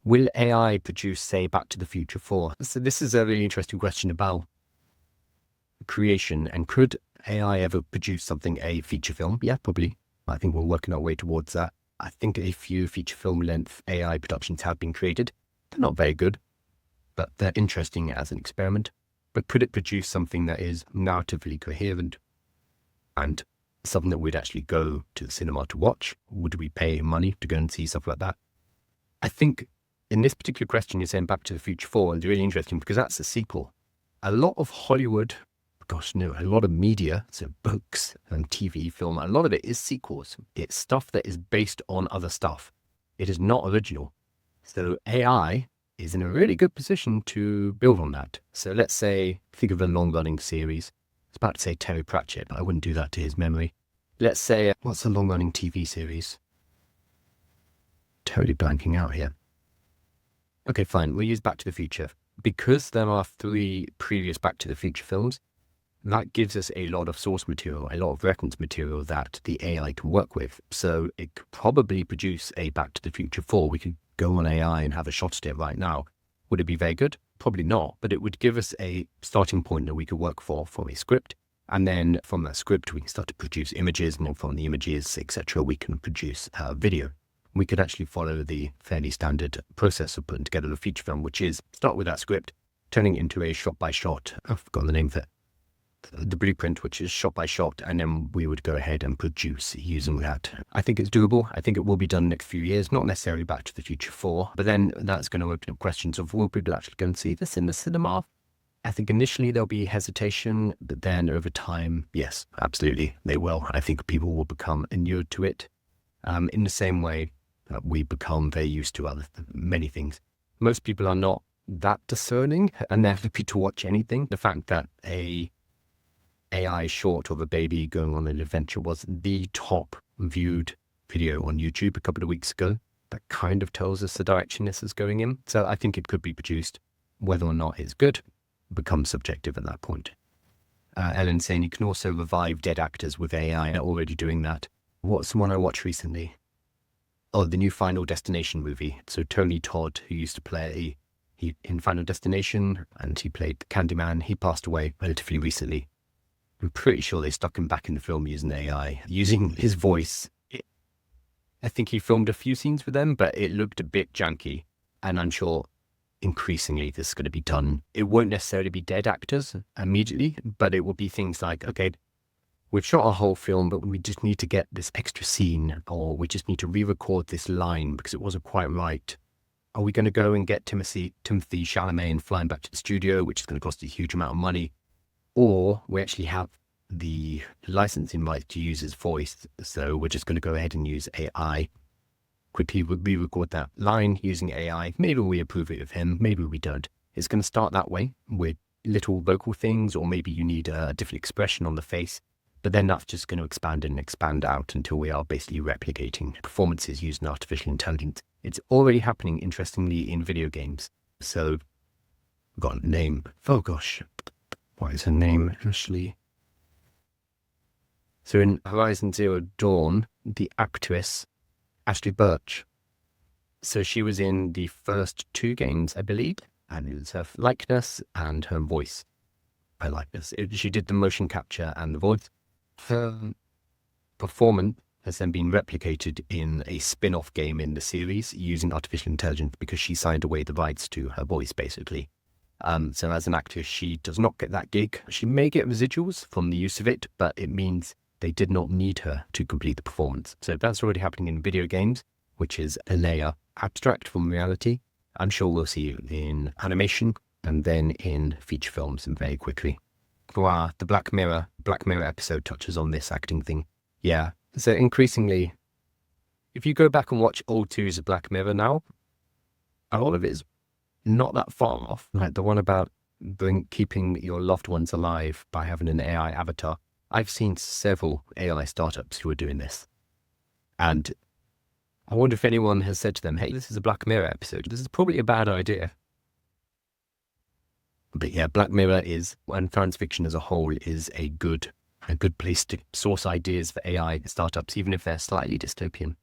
Will AI produce, say, Back to the Future 4? So this is a really interesting question about creation. And could AI ever produce something, a feature film? Yeah, probably. I think we're working our way towards that. I think a few feature film length AI productions have been created. They're not very good, but they're interesting as an experiment. But could it produce something that is narratively coherent and something that we'd actually go to the cinema to watch? Would we pay money to go and see stuff like that? I think in this particular question, you're saying Back to the Future 4 is really interesting because that's a sequel. A lot of Hollywood, a lot of media, so books and TV, film, a lot of it is sequels. It's stuff that is based on other stuff. It is not original. So AI is in a really good position to build on that. So let's say, think of a long-running series. I was about to say Terry Pratchett, but I wouldn't do that to his memory. Let's say, what's a long-running TV series? Totally blanking out here. Okay, fine. We'll use Back to the Future. Because there are 3 previous Back to the Future films, that gives us a lot of source material, a lot of reference material that the AI can work with. So it could probably produce a Back to the Future 4. We could go on AI and have a shot at it right now. Would it be very good? Probably not, but it would give us a starting point that we could work from a script. And then from that script, we can start to produce images, and then from the images, etc., we can produce video. We could actually follow the fairly standard process of putting together a feature film, which is start with that script, turning it into a shot-by-shot, I've forgotten the name of it, the blueprint, which is shot by shot, and then we would go ahead and produce using that. I think it's doable. I think it will be done in the next few years, not necessarily Back to the Future 4, but then that's going to open up questions of will people actually go and see this in the cinema? I think initially there'll be hesitation, but then over time, yes, absolutely, they will. I think people will become inured to it in the same way that we become very used to many things. Most people are not that discerning, and they're happy to watch anything. The fact that a AI short of a baby going on an adventure was the top viewed video on YouTube a couple of weeks ago, that kind of tells us the direction this is going in. So I think it could be produced. Whether or not it's good becomes subjective at that point. Ellen's saying you can also revive dead actors with AI. They're already doing that. What's the one I watched recently? Oh, the new Final Destination movie. So Tony Todd, who used to play in Final Destination, and he played Candyman, he passed away relatively recently. I'm pretty sure they stuck him back in the film using AI, using his voice. I think he filmed a few scenes with them, but it looked a bit janky. And I'm sure increasingly this is going to be done. It won't necessarily be dead actors immediately, but it will be things like, okay, we've shot our whole film, but we just need to get this extra scene, or we just need to re-record this line because it wasn't quite right. Are we going to go and get Timothy Chalamet and fly him back to the studio, which is going to cost a huge amount of money? Or we actually have the licensing rights to use his voice, so we're just going to go ahead and use AI. Quickly re-record that line using AI. Maybe we approve it of him, maybe we don't. It's going to start that way with little vocal things, or maybe you need a different expression on the face. But then that's just going to expand and expand out until we are basically replicating performances using artificial intelligence. It's already happening, interestingly, in video games. So, I've got a name. Oh gosh, what is her name actually? So in Horizon Zero Dawn, the actress, Ashley Birch. So she was in the first 2 games, I believe, and it was her likeness and her voice. Her likeness. She did the motion capture and the voice. Her performance has then been replicated in a spin-off game in the series using artificial intelligence because she signed away the rights to her voice, basically. So as an actress, she does not get that gig. She may get residuals from the use of it, but it means they did not need her to complete the performance. So that's already happening in video games, which is a layer abstract from reality. I'm sure we'll see it in animation and then in feature films and very quickly. Wow, the Black Mirror episode touches on this acting thing. Yeah, so increasingly, if you go back and watch old 2s of Black Mirror now, a lot of it is not that far off. Like the one about keeping your loved ones alive by having an AI avatar. I've seen several AI startups who are doing this. And I wonder if anyone has said to them, hey, this is a Black Mirror episode. This is probably a bad idea. But yeah, Black Mirror is, and science fiction as a whole, is a good place to source ideas for AI startups, even if they're slightly dystopian.